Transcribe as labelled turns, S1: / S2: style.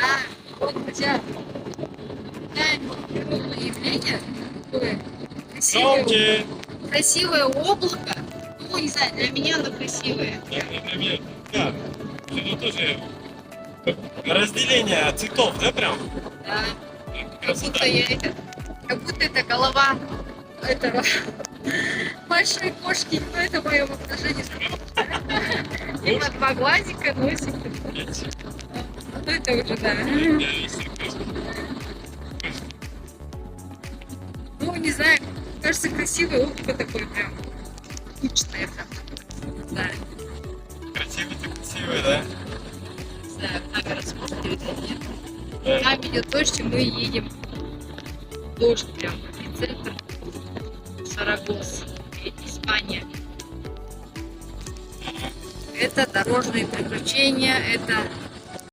S1: Да, вот хотя природное явление, такое
S2: Громче!
S1: красивое облако. Ну, не знаю, для меня оно красивое.
S2: Например, да. Это тоже разделение цветов, да, прям?
S1: Да, как
S2: Красота.
S1: будто как будто это голова этого большой кошки, но это мое воображение. Либо два глазика, носик. Ну это уже, да. Ну, не знаю, кажется, красивое облако такое прям кучное прям. Да,
S2: Красивый-то красивый, да?
S1: не знаю, камера сможет или нет.
S2: Да.
S1: Там идет дождь, и мы едем. Дождь прям, эпицентр. Сарагос, Испания. Это дорожные приключения, это